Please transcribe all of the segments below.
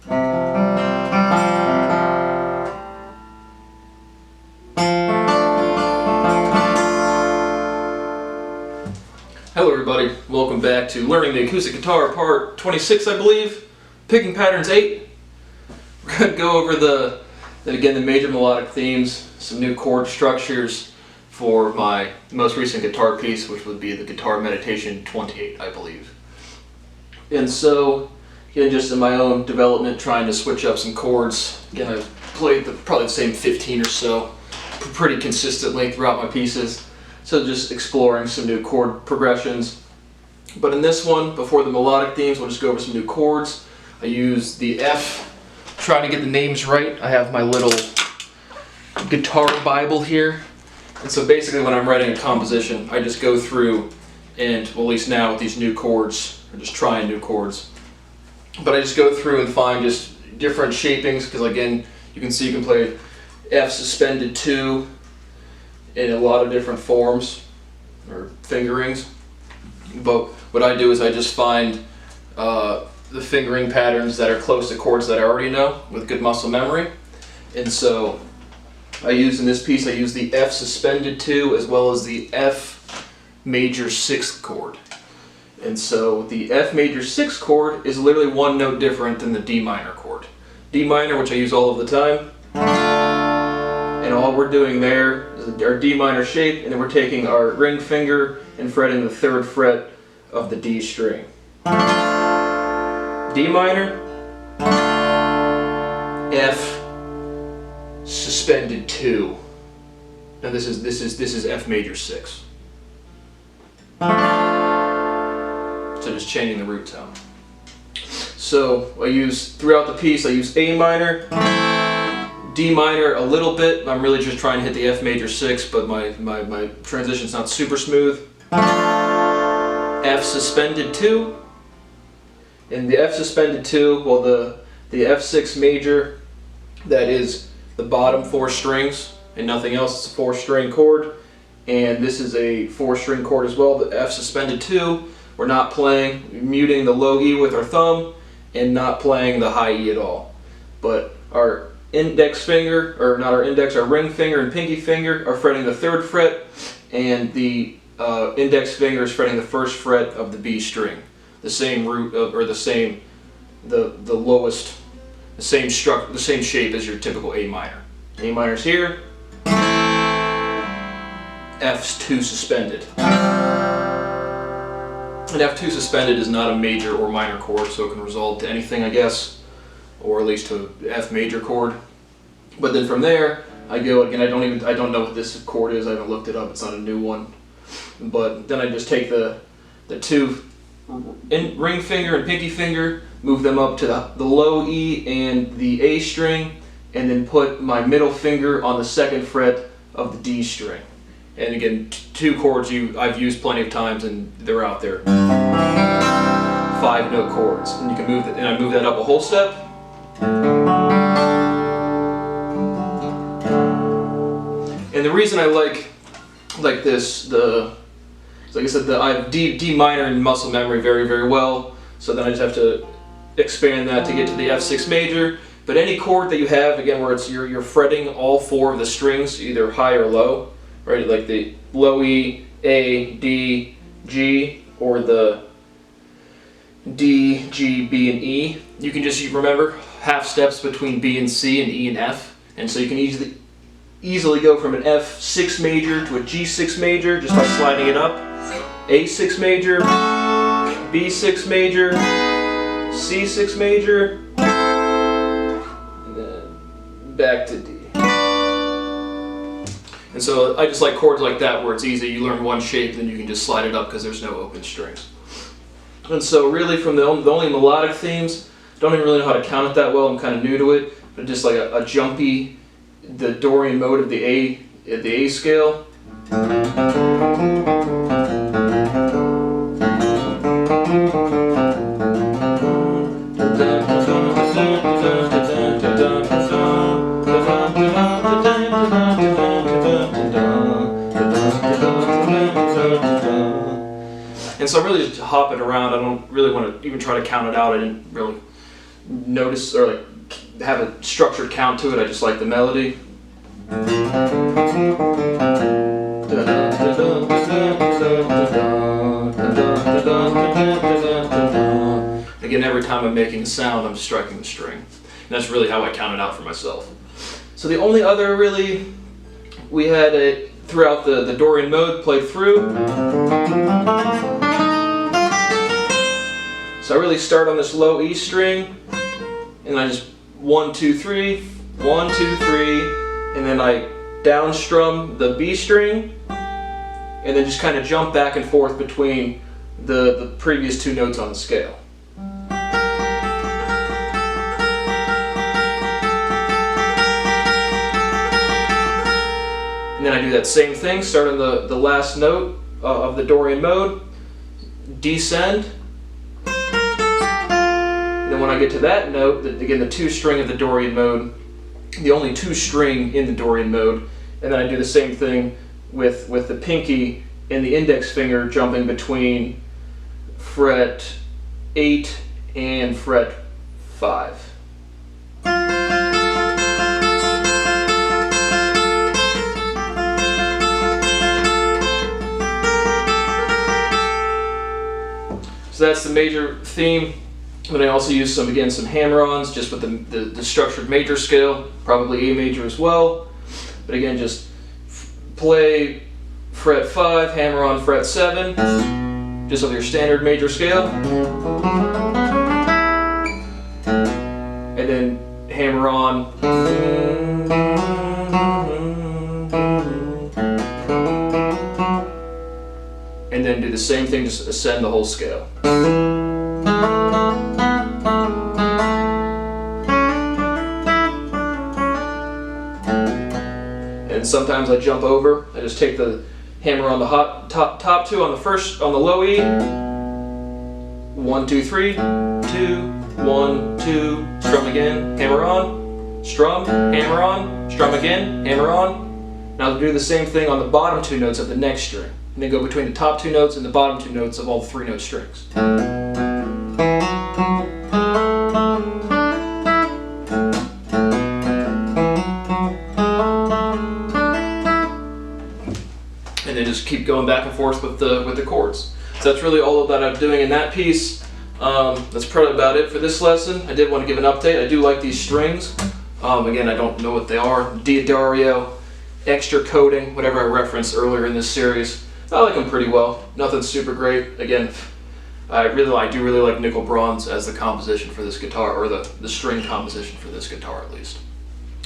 Hello everybody, welcome back to Learning the Acoustic Guitar Part 26, I believe. Picking Patterns 8. We're going to go over the major melodic themes, some new chord structures for my most recent guitar piece, which would be the Guitar Meditation 28, I believe. And so, again, just in my own development, trying to switch up some chords. Again, I've played probably the same 15 or so pretty consistently throughout my pieces. So just exploring some new chord progressions. But in this one, before the melodic themes, we'll just go over some new chords. I use the F, trying to get the names right. I have my little guitar Bible here. And so basically when I'm writing a composition, I just go through and, well, at least now with these new chords, or just trying new chords. But I just go through and find just different shapings, because again, you can see you can play F suspended 2, in a lot of different forms or fingerings, but what I do is I just find the fingering patterns that are close to chords that I already know with good muscle memory. And so I use in this piece, I use the F suspended 2 as well as the F major 6th chord. And so the F major 6th chord is literally one note different than the D minor chord. D minor, which I use all of the time, and all we're doing there is our D minor shape, and then we're taking our ring finger and fretting the 3rd fret of the D string. D minor, F suspended 2. Now this is F major 6. So just changing the root tone. So I use throughout the piece, I use A minor, D minor a little bit. I'm really just trying to hit the F major 6, but my transition's not super smooth. F suspended 2. And the F suspended 2, well, the F6 major, that is the bottom 4 strings and nothing else. It's a 4-string chord. And this is a 4-string chord as well. The F suspended 2, we're not playing, muting the low E with our thumb and not playing the high E at all. But our index finger, or not our index, our ring finger and pinky finger are fretting the 3rd fret, and the index finger is fretting the 1st fret of the B string. The same root of, or the same, the lowest, the same shape as your typical A minor. A minor's here, F2 suspended. And F2 suspended is not a major or minor chord, so it can resolve to anything, I guess, or at least to an F major chord. But then from there, I go again. I don't know what this chord is. I haven't looked it up. It's not a new one. But then I just take the 2 ring finger and pinky finger, move them up to the low E and the A string, and then put my middle finger on the 2nd fret of the D string. And again, 2 chords I've used plenty of times, and they're out there. 5-note chords, and you can move that. And I move that up a whole step. And the reason I like this, like I said, I have D minor and muscle memory very, very well, so then I just have to expand that to get to the F6 major. But any chord that you have, again, where it's you're fretting all 4 of the strings, either high or low, right? Like the low E, A, D, G, or the D, G, B, and E. You can just remember half steps between B and C and E and F, and so you can easily go from an F6 major to a G6 major just by sliding it up. A6 major, B6 major, C6 major, and then back to D. And so I just like chords like that where it's easy. You learn one shape, then you can just slide it up because there's no open strings. And so really from the only melodic themes, don't even really know how to count it that well. I'm kind of new to it, but just like a jumpy, the Dorian mode of the A scale. And so I'm really just hopping around. I don't really want to even try to count it out. I didn't really notice or like have a structured count to it. I just like the melody. Again, every time I'm making a sound, I'm striking the string. And that's really how I count it out for myself. So the only other really, we had it throughout the Dorian mode played through. So I really start on this low E string, and I just 1, 2, 3, 1, 2, 3, and then I down strum the B string, and then just kind of jump back and forth between the previous 2 notes on the scale. And then I do that same thing, start on the last note of the Dorian mode, descend, and then when I get to that note, again the 2 string of the Dorian mode, the only 2 string in the Dorian mode, and then I do the same thing with the pinky and the index finger jumping between fret 8 and fret 5. So that's the major theme. But I also use some hammer-ons just with the structured major scale, probably A major as well. But again, just play fret 5, hammer on fret 7, just with your standard major scale. And then hammer on. And then do the same thing, just ascend the whole scale. And sometimes I jump over. I just take the hammer on the top 2 on the low E. 1, 2, 3, 2, 1, 2, strum again, hammer on, strum, hammer on, strum again, hammer on. Now I'll do the same thing on the bottom 2 notes of the next string. And then go between the top 2 notes and the bottom 2 notes of all the 3-note strings. And then just keep going back and forth with the chords. So that's really all that I'm doing in that piece. That's probably about it for this lesson. I did want to give an update. I do like these strings. Again, I don't know what they are. Diodario, extra coating, whatever I referenced earlier in this series. I like them pretty well. Nothing super great. Again, I do really like nickel bronze as the composition for this guitar, or the string composition for this guitar at least.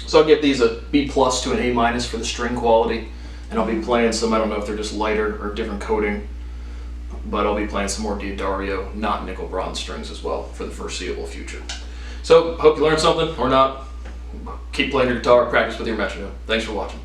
So I'll give these a B+ to an A- for the string quality, and I'll be playing some, I don't know if they're just lighter or different coating, but I'll be playing some more Diodario, not nickel bronze strings as well for the foreseeable future. So hope you learned something, or not. Keep playing your guitar, practice with your metronome. Thanks for watching.